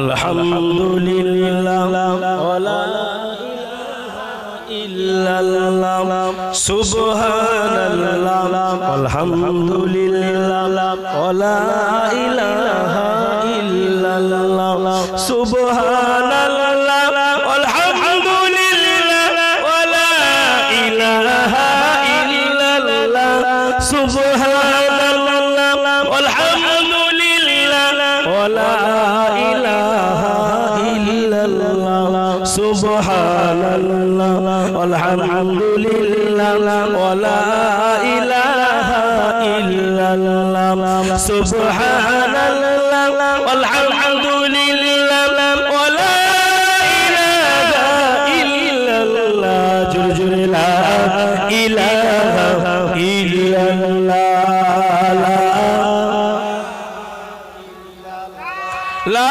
আলহামদুলিল্লাহ ওয়ালা ইল্লাল্লাহ সুবহানাল্লাহ আলহামদুলিল্লাহ ওয়ালা ইলাহা ইল্লাল্লাহ সুবহানাল্লাহ আলহামদুলিল্লাহ ওয়ালা ইলাহা ইল্লাল্লাহ সুবহানাল্লাহ আলহামদুলিল্লাহ ওয়ালা ইলাহা ইল্লাল্লাহ সুবহানাল্লাহ আলহামদুলিল্লাহ ওয়ালা ইলাহা ইল্লাল্লাহ সুবহানাল্লাহ আলহামদুলিল্লাহ ওয়ালা ইলাহা ইল্লাল্লাহ জোরে জোরে লা ইলাহা ইল্লাল্লাহ লা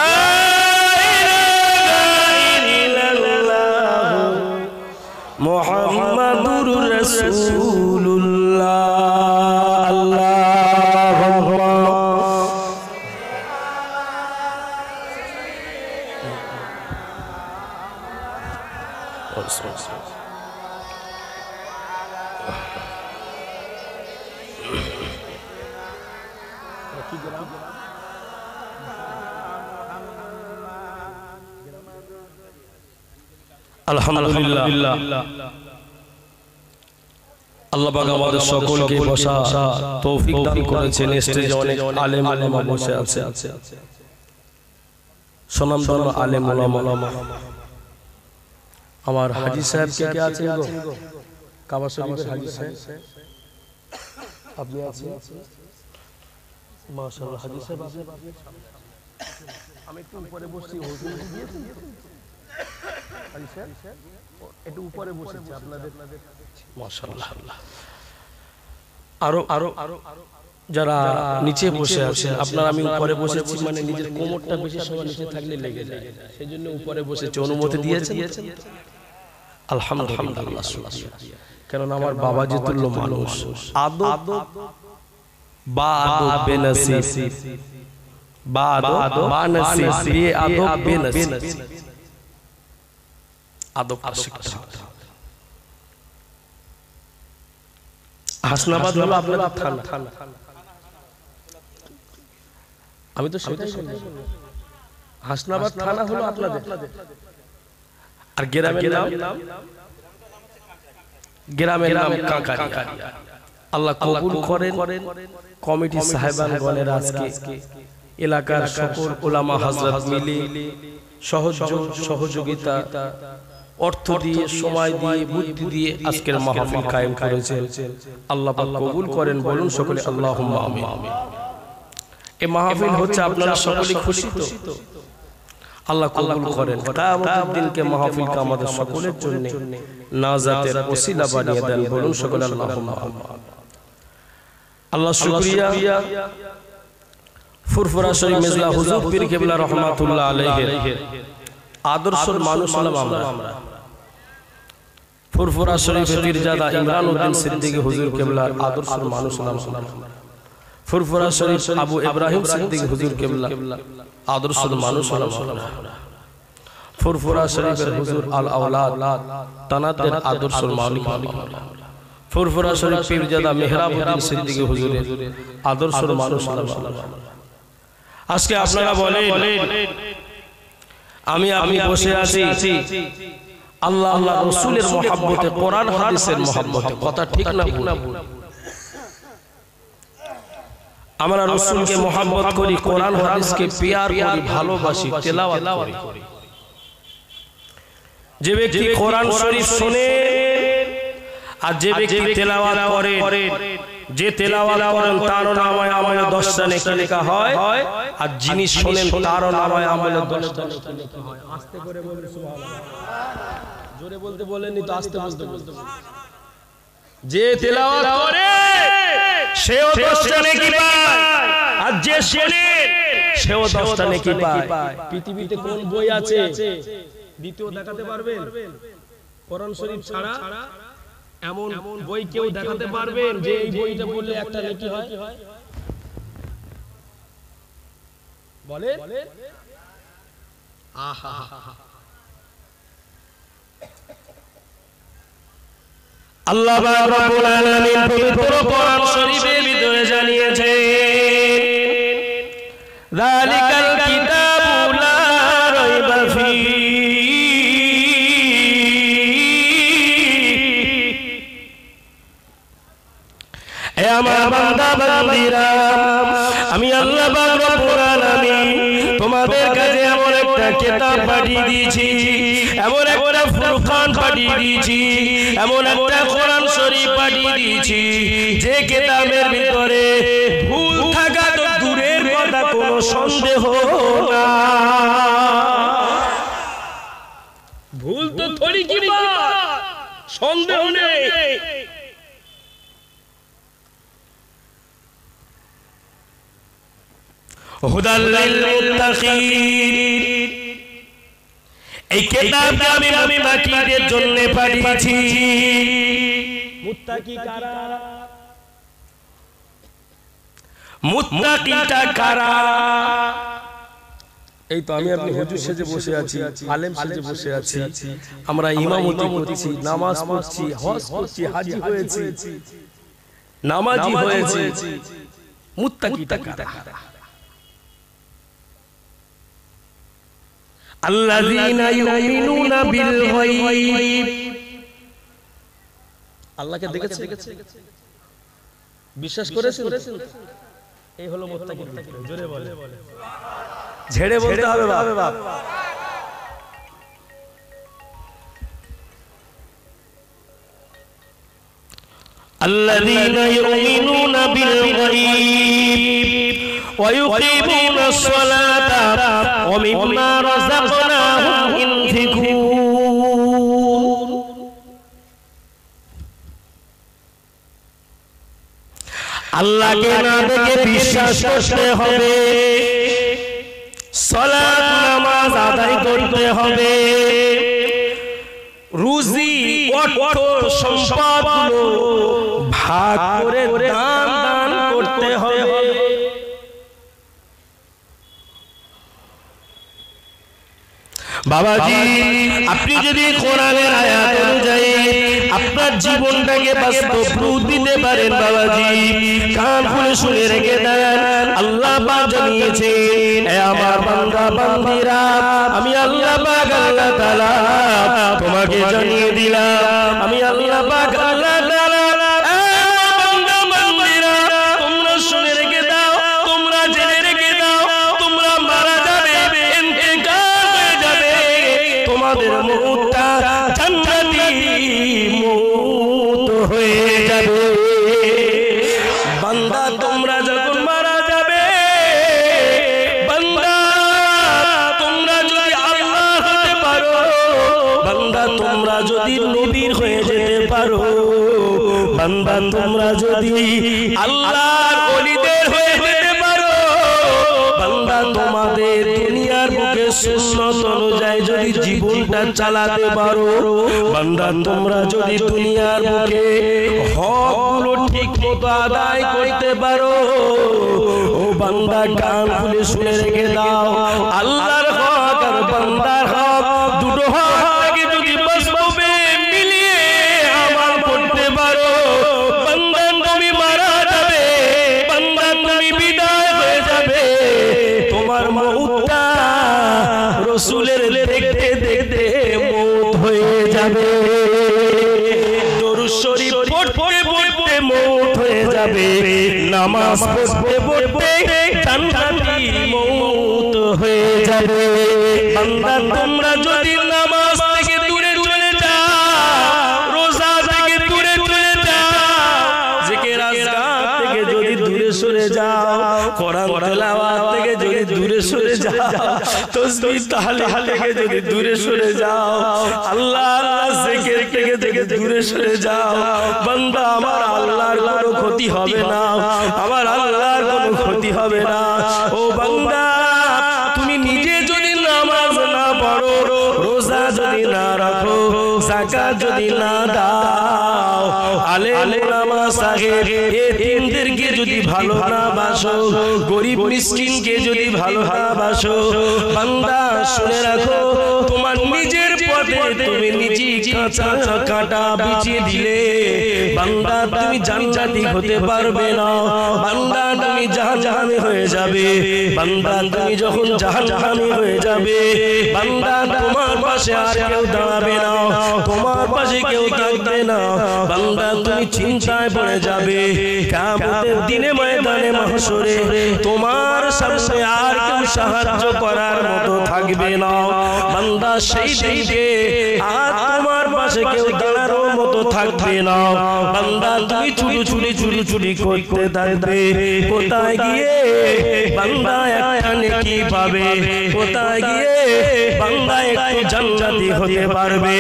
মুহাম্মাদুর রাসূলুল্লাহ আল্লাহুম্মা আলহামদুলিল্লাহ আল্লাহ পাক আমাদের সকলকে বসা তৌফিক দান করেছেন। স্টেজে অনেক আলেম ওলামা বসে আছে, সুনামধন্য আলেম ওলামা। আমার হাজী সাহেব কে আছে গো? কাবা শরীফের হাজী সাহেব আপনি আছেন? মাশাআল্লাহ হাজী সাহেব আছেন। আমি একটু উপরে বসছি, হুজুর দিয়েছেন হাজী সাহেব একটু উপরে বসেছি আপনাদের। মাশাআল্লাহ। আরো যারা নিচে বসে আছেন আপনারা, আমি উপরে বসেছি মানে নিজের কোমরটা বেশি সময় নিচে থাকলে লেগে যায়, সেজন্য উপরে বসেছি। অনুমতি দিয়েছেন? আলহামদুলিল্লাহ। কারণ আমার বাবা যে তুল্য মানুষ, আদব বা আদব বেনসিব, বা আদব বা নসিব, বে আদব বেনসিব, আদব শিখতে হবে। হাসনাবাদ হলো আপনাদের থানা, আমি তো সেটাই বলছি। হাসনাবাদ থানা হলো আপনাদের, আর গ্রামের নাম কাকারিয়া। আল্লাহ কবুল করেন কমিটি সাহেবানগণের আজকে এলাকার সকল উলামা হযরত মিলে সহযোগিতা, অর্থ দিয়ে, সময় দিয়ে, বুদ্ধি দিয়ে আজকের মাহফিল কায়েম করেছেন। আল্লাহ পাক কবুল করেন, বলুন সকলে আল্লাহুম্মা আমিন। এই মাহফিল হচ্ছে আপনারা সকলে খুশি তো? আল্লাহ কবুল করেন। কিয়ামতের দিনকে মাহফিলকে আমাদের সকলের জন্য নাজাতের ওসিলা বানিয়ে দেন, বলুন সকলে আল্লাহুম্মা আমিন। আল্লাহ শুকরিয়া। ফুরফুরা শরীফ মেজলা হুজুর পীর কেবলা রহমাতুল্লাহ আলাইহি আদর্শের মানুষ হলাম আমরা। ফুরফুরা শরীফের পীরজাদা ইমরান উদ্দিন সিদ্দিকী হুজুর কেবলার আদর্শের মানুষ হলাম আমরা। ফুরফুরা শরীফ আবু ইব্রাহিম সিদ্দিকী হুজুর কেবলা আদর্শের মানুষ হলাম আমরা। ফুরফুরা শরীফের হুজুর আল আওলাদ তানাদের আদর্শের মালিক আমরা। ফুরফুরা শরীফ পীরজাদা মেহরাবউদ্দিন সিদ্দিকী হুজুরের আদর্শের মানুষ হলাম আমরা। আজকে আপনারা বলেন আমি বসে আছি আল্লাহ আল্লাহ রাসূলের মহব্বতে, কোরআন হাদিসের মহব্বতে। কথা ঠিক না ভুল? আমরা রাসূলকে মহব্বত করি, কোরআন হাদিসকে প্যার করি, ভালোবাসি, তেলাওয়াত করি। যে ব্যক্তি কোরআন শরীফ শুনে আর যে ব্যক্তি তেলাওয়াত করে, যে তেলাওয়াত করেন তার নামায় আমলে 10টা নেকি লেখা হয়, আর যিনি শুনেন তার নামায় আমলে 10টা নেকি লেখা হয়। আস্তে করে বলেন সুবহানাল্লাহ। জোরে বলতে বলেননি তো, আস্তে বলতে। যে তেলাওয়াত করে সেও 10টা নেকি পায়, আর যে শুনে সেও 10টা নেকি পায়। পৃথিবীতে কোন বই আছে দ্বিতীয় দেখাতে পারবেন? কোরআন শরীফ ছাড়া এমন বই কেউ দেখাতে পারবেন যে এই বইটা পড়লে একটা নেকি হয়? বলে আল্লাহ পাক রব্বুল আলামিন পবিত্র কোরআন শরীফের ভিতরে জানিয়েছেন যালিকাল কিতাবু লা রাইবা ফীহি এ আমার বান্দা বান্দীরা আমি আল্লাহ পাক রব্বুল আলামিন তোমাদের কাছে এমন একটা কিতাব পাঠিয়ে দিয়েছি, এমন একটা ফুরকান পাঠিয়ে দিয়েছি, এমন একটা কোরআন শরীফ পাঠিয়ে দিয়েছি যে কিতাবের ভিতরে ভুল থাকা তো দূরের কথা, কোনো সন্দেহ না। ভুল তো থোড়ি কি বাত, সন্দেহ নেই। হুদাল লিল মুত্তাকিন, এই কিতাবটা আমি মুত্তাকিদের জন্য পাঠিয়েছি। মুত্তাকি কারা? মুত্তাকিটা কারা? এই তো আমি আপনি হুজুর সেজে বসে আছি, আলেম সেজে বসে আছি, আমরা ইমামতি করছি, নামাজ পড়ছি, হজ করছি, হাজী হয়েছি, নামাজি হয়েছি। মুত্তাকিটা কারা? আল্লাযীনা ইউমিনুনা বিল গায়ব। আল্লাহকে দেখেছেন, বিশ্বাস করেছেন, এই হলো মুত্তাকি। জোরে বলে, ঝেড়ে বলতে হবে বাপ। আল্লাযীনা ইউমিনুনা বিল গায়ব ويقيمون الصلاة ومما رزقناهم ينفقون। আল্লাহকে না দেখে বিশ্বাস করতে হবে, সালাত নামাজ আদায় করতে হবে, রুজি অর্থ সম্পদগুলো ভাগ করে দান করতে হবে। বাবাজি, আপনি যদি কোরআনের আয়াত অনুযায়ী আপনার জীবনটাকে বাস্তব রূপ দিতে পারেন, বাবাজি কান খুলে শুনে রেখে দেন। আল্লাহ পাক জানিয়েছেন, হে আমার বান্দা বান্দীরা, আমি আল্লাহ পাক আল্লাহ তাআলা তোমাকে জানিয়ে দিলাম, আমি আল্লাহ পাক আল্লাহ তাআলা বান্দা বান্দীরা তোমরা শুনে রেখে দাও, তোমরা জেনে রেখে দাও, তোমরা মারা যাবে, ইন্তেকাল হয়ে যাবে, তোমাদের মউতটা জান্নাতি মউত হয়ে যাবে। বান্দা তোমরা যখন মারা যাবে, বান্দা তোমরা যদি আল্লাহ হতে পারো, বান্দা তোমরা যদি নবীর হয়ে যেতে পারো, বান্দা তোমরা যদি আল্লাহর ওলিদের হয়ে যেতে পারো, বান্দা তোমাদের দুনিয়ার বুকে সুন্নাত অনুযায়ী যদি জীবনটা চালাতে পারো, বান্দা তোমরা যদি দুনিয়ার বুকে হকগুলো ঠিকমতো আদায় করতে পারো, ও বান্দা কান খুলে শুনে রেখে দাও, আল্লাহর হক আর বান্দার হক দুটো হককে যদি বাস্তবে মিলিয়ে আমল করতে পারো, বান্দা তুমি মারা যাবে, বান্দা তুমি বিদায় হয়ে যাবে, তোমার মউতটা রাসূলের দেখতে দেখতে মউত হয়ে যাবে, দরুদ শরীফ পড়তে পড়তে মউত হয়ে যাবে, নামাজ পড়তে পড়তে জান্নাতি মউত হয়ে যাবে। বান্দা তোমরা যদি নামাজ থেকে দূরে চলে যাও, রোজা থেকে দূরে চলে যাও, জিকির আজকার থেকে যদি দূরে সরে যাও, কোরআন তেলাওয়াত থেকে যদি দূরে সরে যাও, তাসবিহ তাহলিল থেকে যদি দূরে সরে যাও, আল্লাহর জিকির থেকে যদি দূরে সরে যাও, বান্দা আমার আল্লাহর কোনো ক্ষতি হবে না, আমার আল্লাহর কোনো ক্ষতি হবে না। ও বান্দা, তুমি নিজে যদি নামাজ না পড়ো, রোজা যদি না রাখো, যাকাত যদি না দাও, আলেম ওলামা সাহেব এতিমদেরকে যদি ভালো না বাসো, গরিব মিসকিনকে যদি ভালো না বাসো, বান্দা শুনে রাখো তোমার নিজের পথে তুমি নিজে কাঁটা বিছিয়ে দিলে বান্দা তুমি জান্নাতি হতে পারবে না, বান্দা তুমি জাহান্নামী হয়ে যাবে। বান্দা তুমি যখন জাহান্নামী হয়ে যাবে, বান্দা তোমার পাশে আর কেউ দাঁড়াবে না, তোমার পাশে কেউ থাকবে না, বান্দা তুমি চিন্তায় পড়ে যাবে। কিয়ামতের দিনে ময়দানে মাহশরে তোমার সামনে আর কেউ সাহায্য করার মতো থাকবে না, বান্দা সেই দিনে আর তোমার পাশে কেউ দাঁড়ানোর মতো থাকবে না। বান্দা তুমি চুরি করতে থাকবে, কোথায় গিয়ে বান্দা একটা নেকি পাবে, কোথায় গিয়ে বান্দা একটু জান্নাতি হতে পারবে।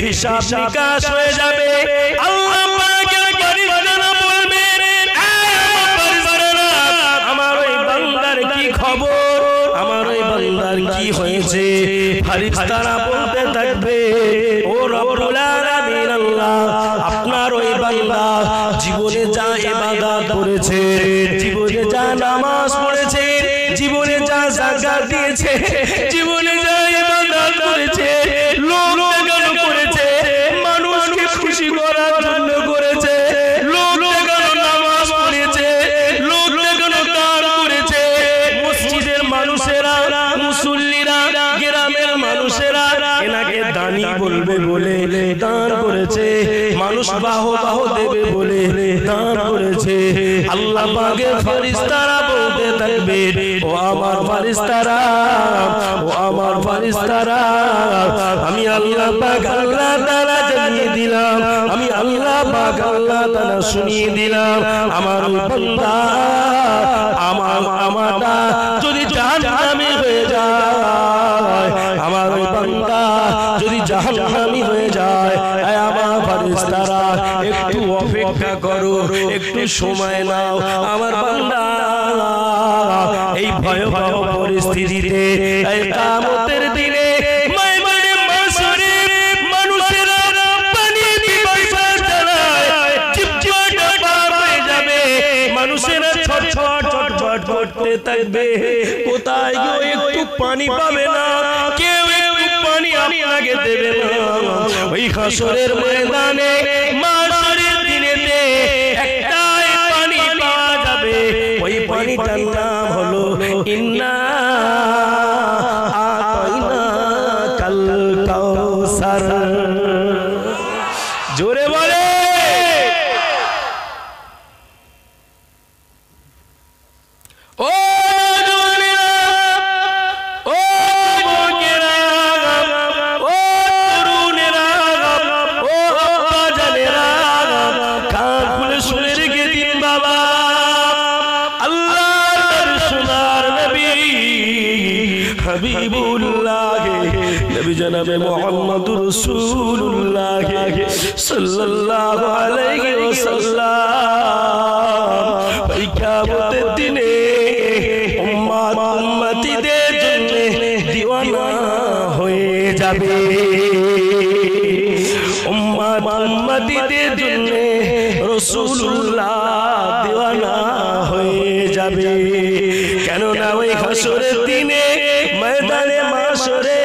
হিসাব নিকাশ হয়ে যাবে, আল্লাহ পাকের ফেরেশতারা বলবে আমার ওই বান্দার কি খবর, আমার ওই বান্দার কি হয়েছে। ফেরেশতারা বলতে থাকবে ও রব্বুল আলামিন আল্লাহ, আপনার ওই বান্দা জীবনে যা ইবাদত করেছে, জীবনে যা নামাজ পড়েছে, জীবনে যা যাকাত দিয়েছে, জীবনে যা ইবাদত করেছে, লোক দেখানো করেছে, মানুষকে খুশি করার জন্য করেছে, লোক দেখানো নামাজ পড়েছে, লোক দেখানো দান করেছে, মসজিদের মানুষেরা, মুসল্লিরা, গ্রামের মানুষেরা এনাকে দানি বলবে বলে দান করেছে, মানুষ বাহ দেবে বলে দান করেছে। আল্লাহ পাকের ফেরেশতারা বলতে থাকবে ও আমার ফেরেশতারা, ও আমার ফেরেশতারা, আমি আল্লাহ পাক আল্লাহ তাআলা জানিয়ে দিলাম, আমি আল্লাহ পাক আল্লাহ তাআলা শুনিয়ে দিলাম, আমার বান্দা আমারটা যদি জাহান্নামী হয়ে যায়, আমার বান্দা যদি জাহান্নামী হয়ে যায়, আমার ফেরেশতারা একটু অপেক্ষা করো, একটু সময় নাও, আমার বান্দা এই ভয়াবহ পরিস্থিতিতে কিয়ামতের দিনে ময়দানে মাশরে মানুষেরা পানি পিপাসা জ্বালায় চিৎকার পার হয়ে যাবে, মানুষেরা ছটফট করতে থাকবে, কোথায় গিয়ে একটু পানি পাবে না, কেউ একটু পানি আপনাকে দেবে না। ওই হাসরের ময়দানে মাশরের দিনেতে একটাই পানি পাওয়া যাবে, ওই পানিটার নাম হলো ইন্না আতাইনাকাল কাউসার। জোরে বলে ও হাবিবুল্লাহ নবী জনাবে মুহাম্মদুর রাসূলুল্লাহ সাল্লাল্লাহু আলাইহি ওয়াসাল্লাম এই কিয়ামতের দিনে উম্মতিদের জন্য দিওয়ানা হয়ে যাবে, উম্মতিদের জন্য রাসূলুল্লাহ দিওয়ানা হয়ে যাবে। কেননা ওই হাসরের দিনে ময়দানে মাশরে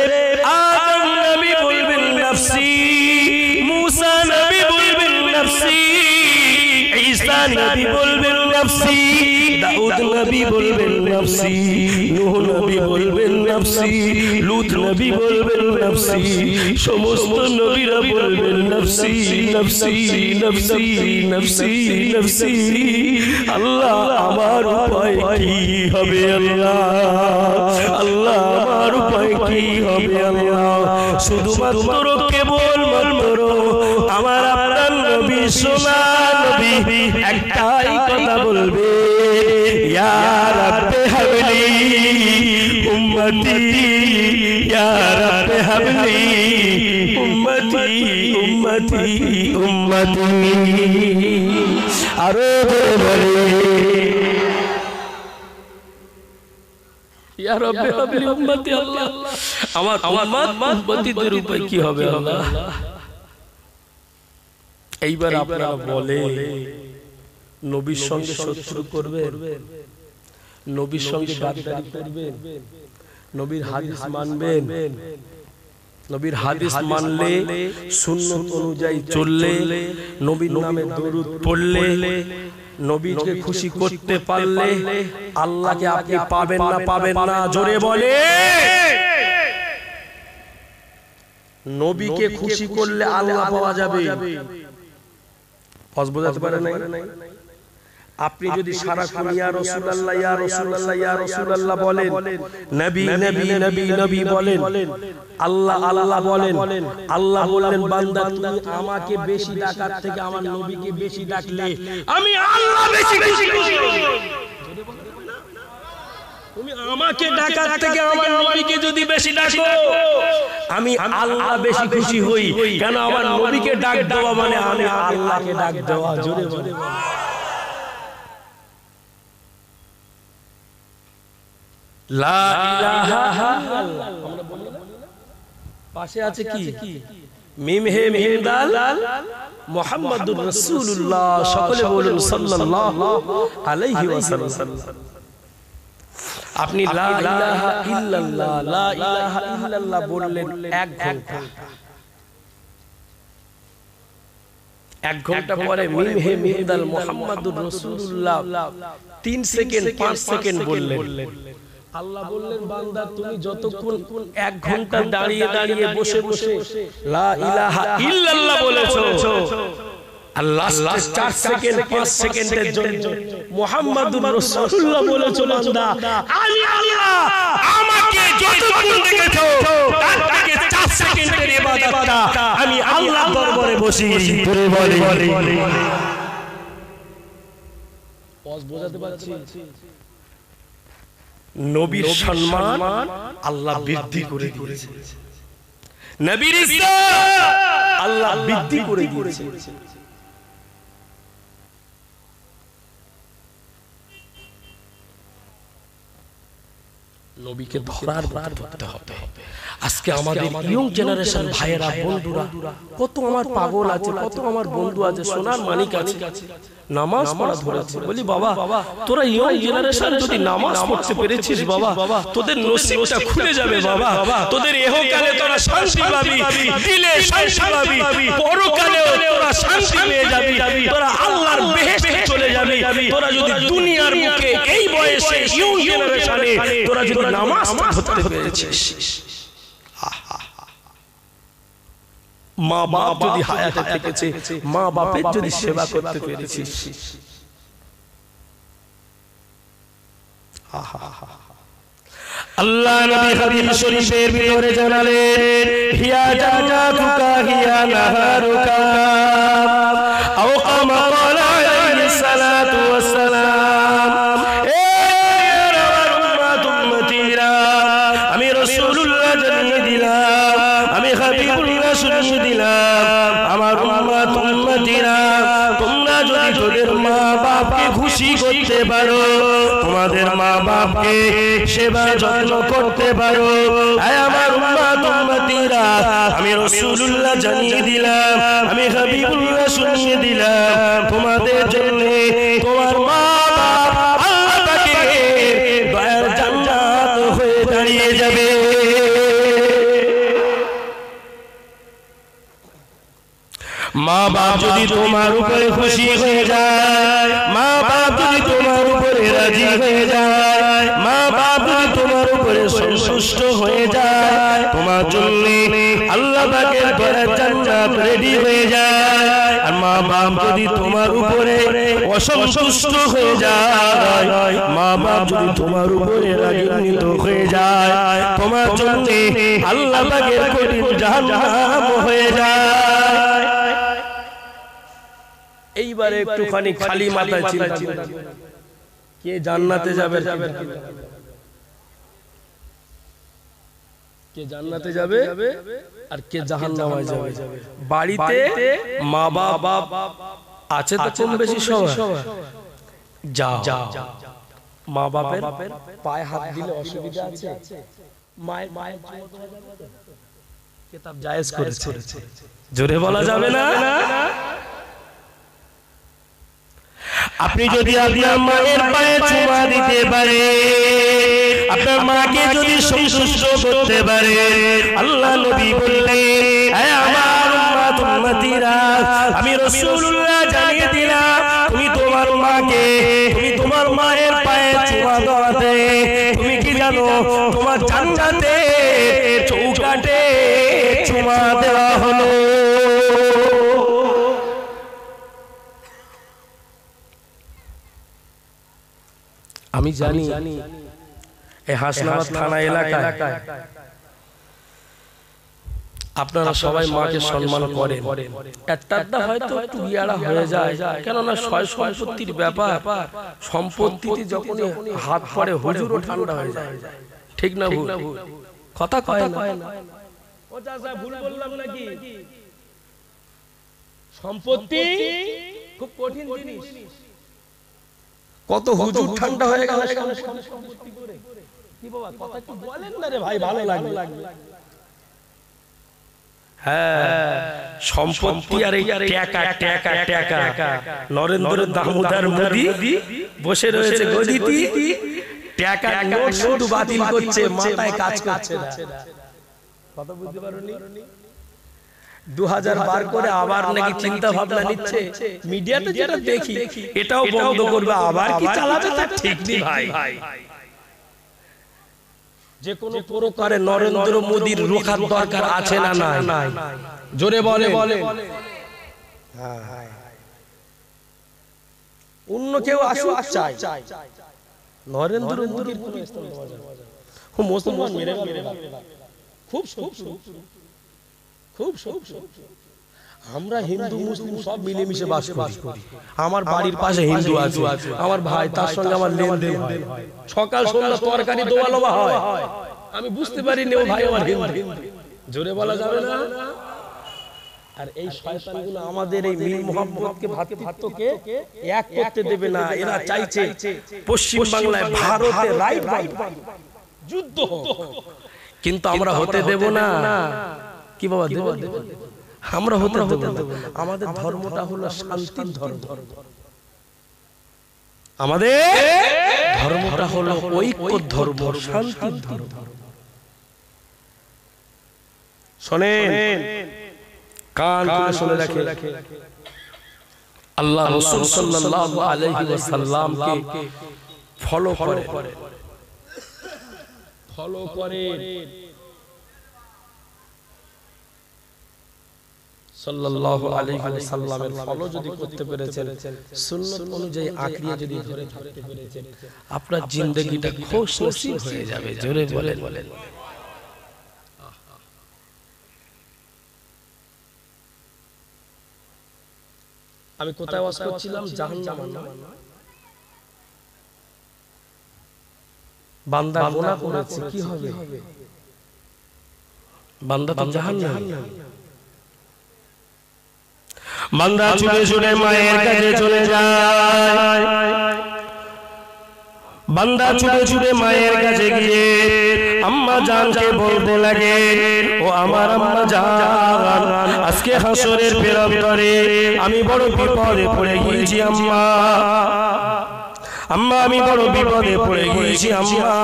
আদম নবী বলবেন নফসি, মুসা নবী বলবেন নফসি, ঈসা নবী বলবেন নফসি, দাউদ নবী বলবেন নফসি, নূহ নবী বলবেন নফসি, লূত নবী বলবেন নফসি, সমস্ত নবীরা বলবেন নফসি নফসি নফসি নফসি নফসি। আল্লাহ আমার উপায় কি হবে, আল্লাহ আল্লাহ আমার উপায় কি হবে, আল্লাহ শুধুমাত্র কেবল মাত্র আমার আপনার নবী সোনা নবী একটাই কথা বলবে, ইয়া রাব্বে হাবলি উম্মতি, ইয়া রাব্বে হাবলি উম্মতি উম্মতি উম্মতি। আরো বলে ইয়া রাব্বে হাবলি উম্মতি, আল্লাহ আমার উম্মতদের উপায় কি হবে, আল্লাহ এইবার আপনারা বলে নবীর সঙ্গে শত্রু করবেন, নবীর সঙ্গে গাদ্দারি করবেন, নবীর হাদিস মানবেন, নবীর হাদিস মানলে সুন্নাত অনুযায়ী চললে নবীর নামে দরুদ পড়লে নবীকে খুশি করতে পারলে আল্লাহকে আপনি পাবেন না পাবেন না? জোরে বলে। নবীকে খুশি করলে আল্লাহ পাওয়া যাবে। বোঝাতে পারে নাই? আপনি যদি সারাক্ষণ ইয়া রাসূলুল্লাহ ইয়া রাসূলুল্লাহ ইয়া রাসূলুল্লাহ বলেন, নবী নবী নবী নবী বলেন, আল্লাহ আল্লাহ বলেন, আল্লাহ বললেন বান্দা তুমি আমাকে বেশি ডাকার থেকে আমার নবীকে বেশি ডাকলে আমি আল্লাহ বেশি খুশি হই। তুমি আমাকে ডাকার থেকে আমার নবীকে যদি বেশি ডাকো আমি আল্লাহ বেশি খুশি হই। কেন? আমার নবীকে ডাক দেওয়া মানে আমি আল্লাহকে ডাক দেওয়া। জোরে বলে। লা ইলাহা ইল্লাল্লাহ। আমরা বলি না, পাশে আছে কি? মিম হে মিম দাল মুহাম্মাদুর রাসূলুল্লাহ। সকলে বলুন সাল্লাল্লাহু আলাইহি ওয়াসাল্লাম। আপনি লা ইলাহা ইল্লাল্লাহ লা ইলাহা ইল্লাল্লাহ বললেন 1 ঘন্টা, 1 ঘন্টা পরে মিম হে মিম দাল মুহাম্মাদুর রাসূলুল্লাহ 3 সেকেন্ড 5 সেকেন্ড বললেন। আল্লাহ বললেন বান্দা তুমি যতক্ষণ 1 ঘন্টা দাঁড়িয়ে দাঁড়িয়ে বসে বসে লা ইলাহা ইল্লাল্লাহ বলেছো, আল্লাহ 4 সেকেন্ড 5 সেকেন্ডের জন্য মুহাম্মাদুর রাসূলুল্লাহ বলেছো বান্দা আমি আল্লাহ আমাকে যতক্ষণ দেখেছো তার থেকে 4 সেকেন্ডের ইবাদতটা আমি আল্লাহর দরবারে বসিয়েছি। করে বলে বোঝাতে পারছি? নবীর সম্মান আল্লাহ বৃদ্ধি করে দিয়েছে, নবীর ইজ্জত আল্লাহ বৃদ্ধি করে দিয়েছে। নবীকে ধরার ধরতে হবে। আজকে আমাদের ইয়ং জেনারেশন ভাইয়েরা বন্ধুরা কত আমার পাগল আছে, কত আমার বন্ধু আছে, সোনার মানিক আছে, নামাজ পড়া ধরেছে। বলি বাবা তোরা ইয়ং জেনারেশন যদি নামাজ পড়তে পেরেছিস বাবা তোদের নসিবটা খুলে যাবে বাবা, তোদের ইহকালে তোরা শান্তি পাবি, দিলে শান্তি পাবি, পরকালেও তোরা শান্তি পেয়ে যাবি, তোরা আল্লাহর বেহেশতে চলে যাবি। তোরা যদি দুনিয়ার মুখে এই বয়সে ইয়ং জেনারেশনে তোরা যদি নামাজ পড়তে পেরেছিস, মা বাপ যদি হায়াতে থেকেছে মা বাপের যদি সেবা করতে পেরেছিস, আল্লাহ নবী হাদিস শরীফের ভিতরে জানালেন হিয়া জান্নাতুকা হিয়া নাহারুকা আও কামা ক্বালা আলাইহিস সালাতু ওয়াস সালাম। এ আমার উম্মত উম্মতিরা আমি রাসূলুল্লাহ জানিয়ে দিলাম, আমি হাবিবুল্লাহ শুনিয়ে দিলাম আমার উম্মত উম্মতিরা তোমরা যদি তোদের মা বাপকে খুশি করতে পারো, তোমাদের মা বাপকে সেবা যত্ন করতে পারো, আমার উম্মত উম্মতিরা আমি রাসূলুল্লাহ জানিয়ে দিলাম, আমি হাবিবুল্লাহ শুনিয়ে দিলাম তোমাদের জন্য তোমার মা বাপ আল্লাহ পাকে দয়ার জান্নাত হয়ে দাঁড়িয়ে যাবে। মা বাপ যদি তোমার উপরে খুশি হয়ে যায়, মা বাপ যদি তোমার উপরে রাজি হয়ে যায়, মা বাপ যদি তোমার উপরে সন্তুষ্ট হয়ে যায়, তোমার জন্য আল্লাহ পাকের দয়ার জান্নাত রেডি হয়ে যায়। আর মা বাপ যদি তোমার উপরে অসন্তুষ্ট হয়ে যায়, মা বাপ যদি তোমার উপরে রাগান্বিত হয়ে যায়, তোমার জন্য আল্লাহ পাকের কঠিন জাহান্নাম হয়ে যায়। এইবারে একটুখানি খালি মাথায় চিন্তা করুন, কে জান্নাতে যাবে, কে জান্নাতে যাবে আর কে জাহান্নামে যাবে। বাড়িতে মা বাপ আছে তো কম বেশি সবাই, যাও মা বাপের পায়ে হাত দিলে অসুবিধা আছে? মায়ের কিতাব জায়েজ করেছে, জোরে বলা যাবে না? আপনি যদি আপনার মায়ের পায়ে চুমা দিতে পারে, আপনার মাকে যদি সন্তুষ্ট করতে পারে, আল্লাহ নবী বললেন, হে আমার উম্মত উম্মতিরা, আমি রাসূলুল্লাহ জানিয়ে দিলাম, তুমি তোমার মাকে, তুমি তোমার মায়ের পায়ে চুমা দেওয়াতে তুমি কি জানো, তোমার জান্নাতে চৌকাঠে চুমা দেওয়া হলো। আমি জানি এই হাসনাবাদ থানা এলাকায় আপনারা সবাই মাকে সম্মান করেন, একটা হয়তো একটু ইয়ারা হয়ে যায়, কেননা সয় সম্পত্তির ব্যাপার, সম্পত্তিতে যখন হাত পড়ে হুজুরও ঠান্ডা হয়ে যায়, ঠিক না ভুল? কথা কয় না, ও চাচা ভুল বললাম নাকি? সম্পত্তি খুব কঠিন জিনিস, কত হুজুর ঠান্ডা হয়ে গেল সম্পত্তি করে। কি বাবা কথা কি বলেন না রে ভাই, ভালো লাগবে। হ্যাঁ, সম্পত্তি আর এই টাকা টাকা টাকা, নরেন্দ্র দামোদর মোদি বসে রয়েছে গদিতে, টাকা নোট শুধু বাতিল করছে, মাথায় কাজ করছে না। কথা বুঝতে পারোনি? 2000 বার করে আবার নাকি চিন্তা ভাবনা নিচ্ছে, মিডিয়াতে যেটা দেখি এটাও বন্ধ করবে, আবার কি চালাবে তা ঠিক নেই ভাই। যে কোনো প্রকারে নরেন্দ্র মোদির রোখার দরকার আছে না নাই? জোরে বলে অন্য কেউ আসুক চাই, নরেন্দ্র মোদির কোন স্থান দেওয়া যাবে না। মুসলমান মেরে খুব আমরা হিন্দু মুসলিম সব মিলেমিশে বাস করি। আমার বাড়ির পাশে হিন্দু আছে, আমার ভাই, তার সঙ্গে আমার লেনদেন হয়, সকাল সন্ধ্যা তরকারি দোয়ালোবা হয়, আমি বুঝতে পারিনি ও ভাই আমার হিন্দু। জোরে বলা যাবে না। আর এই শয়তানগুলো আমাদের এই মিল মোহাম্মদকে, ভ্রাতৃত্বকে এক করতে দেবে না। এরা চাইছে পশ্চিম বাংলায় ভারতে রাইট যুদ্ধ, কিন্তু আমরা হতে দেব না। কি বাবা দেব? আমরা হতে দেব না। আমাদের ধর্মটা হলো শান্তির ধর্ম, আমাদের ধর্মটা হলো ঐক্যের ধর্ম, শান্তির ধর্ম। শোনেন, কান খুলে শুনে রাখেন, আল্লাহ রাসূল সাল্লাল্লাহু আলাইহি ওয়াসাল্লামকে ফলো করে সাল্লাল্লাহু আলাইহি ওয়াসাল্লামের ফলো যদি করতে পেরেছেন, সুন্নাত অনুযায়ী আকড়িয়ে যদি ধরে থাকতে পেরেছেন, আপনার জিন্দেগিটা খুশনসিব হয়ে যাবে। জোরে বলেন। আমি কোথায় ওয়াজ করছিলাম? জাহান্নাম। বান্দা গুনাহ করেছে, কি হবে? বান্দা তো জাহান্নাম। বান্দা ছুটে ছুটে মায়ের কাছে চলে যায়, বান্দা ছুটে ছুটে মায়ের কাছে গিয়ে আম্মা জানকে বলতে লাগে, ও আমার আম্মা জান, আজকে হাসরের প্রান্তরে আমি বড় বিপদে পড়ে গিয়েছি আম্মা, আম্মা আমি বড় বিপদে পড়ে গিয়েছি আম্মা,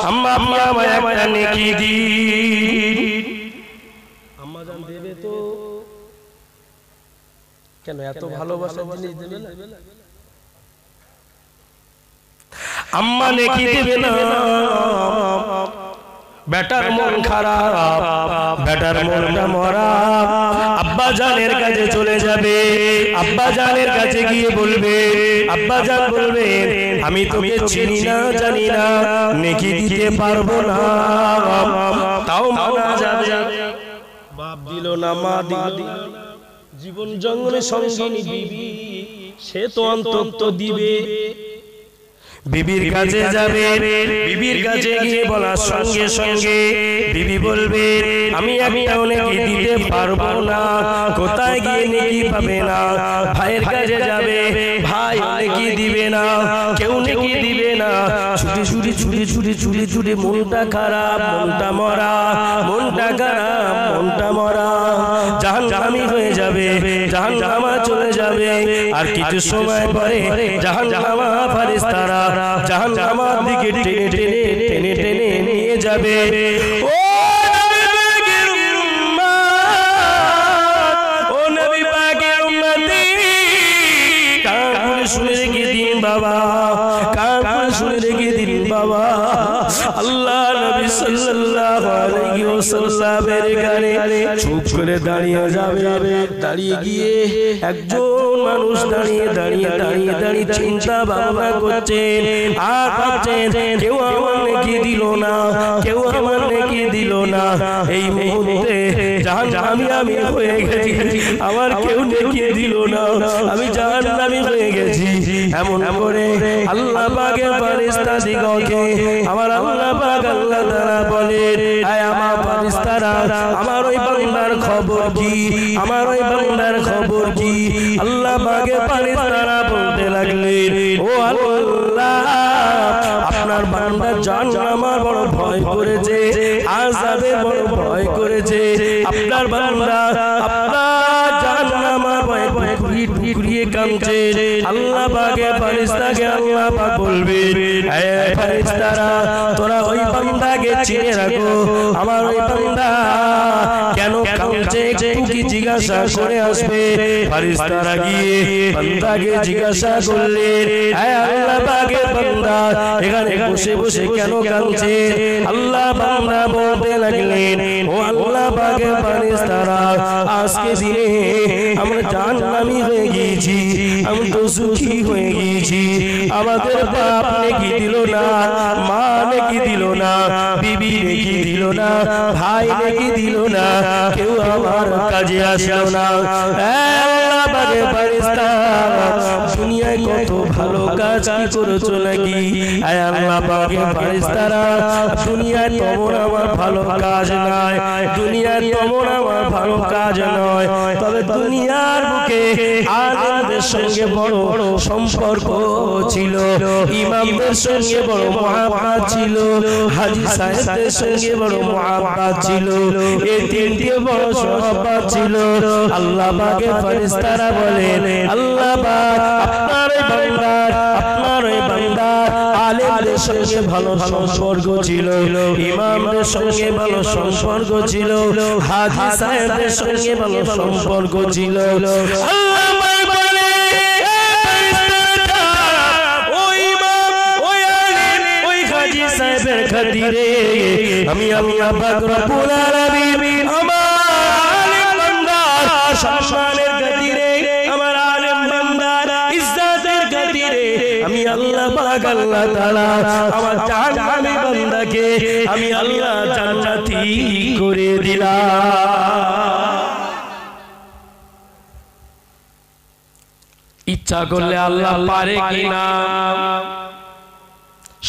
আম্মা আপনি আমায় একটা নেকি দিন। আম্মা জান দেবে তো? কেন এত ভালোবাসার জিনিস দেবে না? আম্মা নেকি দেবে না, বেটার মন খারাপ, বেটার মনটা মরা, আব্বা জানের কাছে চলে যাবে, আব্বা জানের কাছে গিয়ে বলবে, আব্বা জান বলবে আমি তোকে চিনি না জানি না, নেকি দিতে পারবো না, তাও মানা যাবে। বাপ দিল না, মা দিল, জীবন জঙ্গলে সঙ্গিনী বিবি, সে তো অন্তত দিবে। বিবির কাছে যাবে, বিবির কাছে গিয়ে বলার সঙ্গে সঙ্গে বিবি বলবে আমি একটাও নেকি দিতে পারবো না, কোথায় গিয়ে নেকি পাবে না। ভাইয়ের কাছে যাবে, ভাই নেকি দিবে না, কেউ নেকি দিবে না, ছুটি ছুটি ছুটি মনটা খারাপ, মনটা মরা, মনটা খারাপ, মনটা মরা, জাহান্নামী হয়ে যাবে, জাহান্নামে চলে যাবে। আর কিছু সময় পরে জাহান্নামা ফেরেশতারা জাহান্নামের দিকে টেনে টেনে টেনে টেনে নিয়ে যাবে। ও নবী পাকের উম্মতি, কান শুনে রেখে দিন বাবা, কান শুনে রেখে দিন বাবা। আল্লাহ নবী সাল্লাল্লাহু আলাইহি ওয়াসাল্লামের গানে চুপ করে দাঁড়িয়ে যাবে। দাঁড়িয়ে গিয়ে একজন মানুষ দাঁড়িয়ে দাঁড়িয়ে দাঁড়িয়ে দাঁড়িয়ে চিন্তা ভাবনা করছেন আর ভাবছেন, কেউ আমার নেকি দিল না, কেউ আমার নেকি দিল না। এই মুহূর্তে জাহান্নামী আমি হয়ে গেছি, আমার কেউ নেকি দিল না, আমি জাহান্নামী হয়ে গেছি। এমন করে আল্লাহ পাকের ফেরেশতা দিগকে আমার আল্লাহ পাক আল্লাহ তাআলা বলেন, আয় আমার ফেরেশতারা, আমার ওই বান্দার খবর কি, আমার ওই বান্দার খবর কি? আল্লাহ পাকের ফেরেশতারা বলতে লাগলেন, ও আল্লাহ, আপনার বান্দা জাহান্নামের বড় ভয় করেছে, আযাবে বড় ভয় করেছে। আপনার বান্দা আপনার জাহান্নামের ভয়ে ঘুরিয়ে কাঁদছে। আল্লাহ পাকের ফেরেশতাকে আল্লাহ পাক বলবেন, হে ফেরেশতারা, তোরা ওই বান্দাকে চিনে রাখো, আমার ওই বান্দা কেন কাঁদছে একটু কি জিজ্ঞাসা করে আসবে। ফেরেশতারা গিয়ে বান্দাকে জিজ্ঞাসা করলেন, হে আল্লাহ পাকের বান্দা, এখানে বসে বসে কেন কাঁদছে? আল্লাহ বান্দা বলতে লাগলেন, ও আল্লাহ পাকের ফেরেশতারা, আজকে দিনে আমরা জাহান্নামী হয়ে গিয়েছি, আমি তো সুখী হয়ে গিয়েছি। আমাদের বাপ নেকি দিল না, মা নেকি দিল না, বিবি নেকি দিল না, ভাই নেকি দিল না, কেউ আমার কাজে আসলো না। আল্লাহ পাকের ফেরেশতা, দুনিয়ায় কত ভালো কাজ কি করেছো নাকি? আয় আল্লাহ পাকের ফেরেশতারা, দুনিয়ায় তেমন আমার ভালো কাজ নয়, দুনিয়ায় তেমন আমার ভালো কাজ নয়, তবে দুনিয়ার বুকে আলেমদের সঙ্গে বড় সম্পর্ক ছিল, ইমামদের সঙ্গে বড় মহব্বত ছিল, হাজী সাহেবদের সঙ্গে বড় মহব্বত ছিল, এই তিনটি বড় মহব্বত ছিল। আল্লাহ পাকের ফেরেশতারা বলেন, আল্লাহ পাক আপনার এই বান্দার, আপনার এই বান্দার আলেমদের সঙ্গে ভালো সম্পর্ক ছিল, ইমামদের সঙ্গে ভালো সম্পর্ক ছিল, হাজী সাহেবদের সঙ্গে ভালো সম্পর্ক ছিল। আল্লাহ পাক বলে, ওই ইমাম, ওই আলেম, ওই হাজী সাহেবের খাতিরে আমি আল্লাহ পাক রব্বুল আলামিন আমার আলেম বান্দার সম্মানের খাতিরে, আমার আলেম বান্দার ইজ্জতের খাতিরে আমি আল্লাহ পাক আল্লাহ তাআলা আমার জাহান্নামী বান্দাকে আমি আল্লাহ জান্নাতি করে দিলাম। ইচ্ছা করলে আল্লাহ পারে কিনা?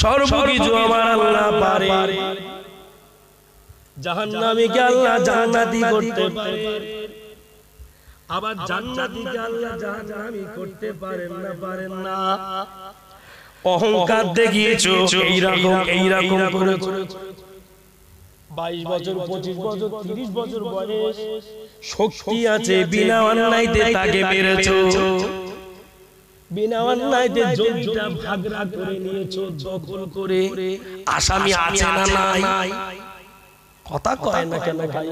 সর্বকিছু আমার আল্লাহ পারে। জাহান্নামীকে আল্লাহ জান্নাতি করতে পারে, আবার জান্নাতীকে আল্লাহ জাহান্নামী করতে পারেন না, পারেন না। অহংকার দেখিয়েছো, এইরকম করে 22 বছর 25 বছর 30 বছর বয়স, শক্তি আছে, বিনা অন্যায়তে তাকে মেরেছো, বিনা অন্যায়তে জমিটা ভাগরা করে নিয়েছো, দখল করে। আসামি আছে না নাই? কথা কয় না কেন ভাই?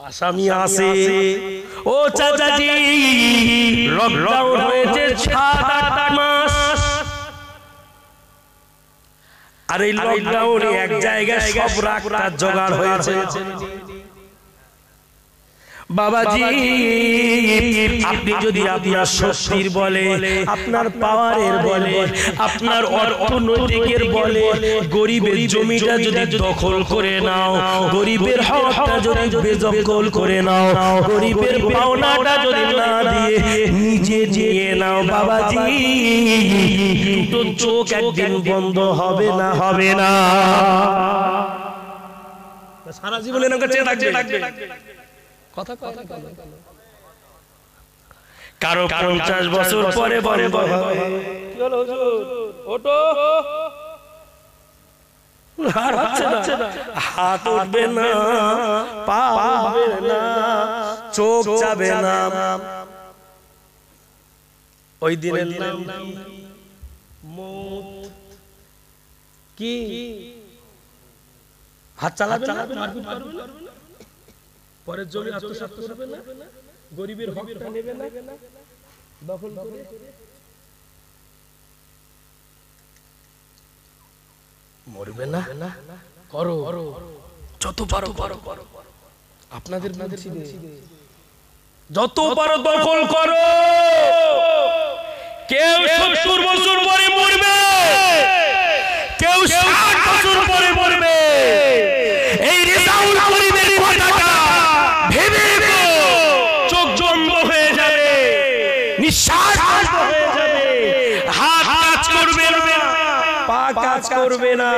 আসামি আছে। ও চাচাজি, লকডাউন হয়েছে 7-8 মাস, আর এই লকডাউনে এক জায়গায় সব রাখটা জোগাড় হয়েছে। বাবাজি, আপনি যদি আপনার শক্তির বলে, আপনার পাওয়ারের বলে, আপনার অর্থনৈতিকের বলে গরিবের জমিটা যদি দখল করে নাও, গরিবের হকটা যদি বেদখল করে নাও, গরিবের পাওনাটা যদি না দিয়ে নিজে নিয়ে নাও, বাবাজি, তো চোখ একদিন বন্ধ হবে না, হবে না। সারা জীবনে এরকম চেয়ে থাকবে। কথা কথা কারো 50 বছর পরে বন্ধ হবে, হলো হুজুর? ওঠো। আর হচ্ছে না, হাত উঠবে না, পা উঠবে না, চোখ যাবে না। ওই দিনের নাম মৌত। কি হাত চালাবে না, মারপিট করবে না, পরের জমি আত্মসাৎ করবে না, গরিবের হকটা নেবে না, দখল করে মরবে না। করো যত পারো, আপনাদের যত পারো দখল করো। কেউ 70 বছর পরে মরবে, কেউ 60 বছর পরে মরবে। এই রেজাউল করিমের কথাটা ভেবে চোখ বন্ধ হয়ে যাবে, নিঃশ্বাস বন্ধ হয়ে যাবে, হাত কাজ করবে না, পা কাজ করবে না।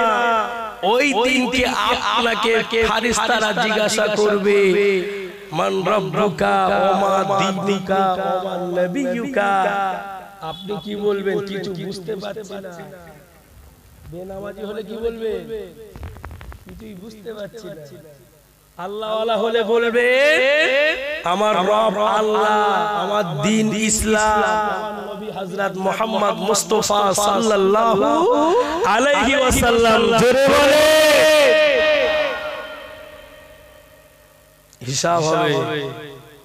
ওই দিনকে আপনাকে ফেরেশতারা জিজ্ঞাসা করবে, মান রাব্বুকা ওয়া মা দীনুকা ওয়া মান নবিয়ুকা। আপনি কি বলবেন? কিছু বুঝতে পারছেন না। বেনামাজি হলে কি বলবে? কিছুই বুঝতে পারছি না। আল্লাহ ওয়ালা হলে বলবে আমার রব আল্লাহ, আমার দ্বীন ইসলাম, আমার নবী হযরত মুহাম্মদ মুস্তাফা সাল্লাল্লাহু আলাইহি ওয়াসাল্লাম। জোরে বলে হিসাব হবে।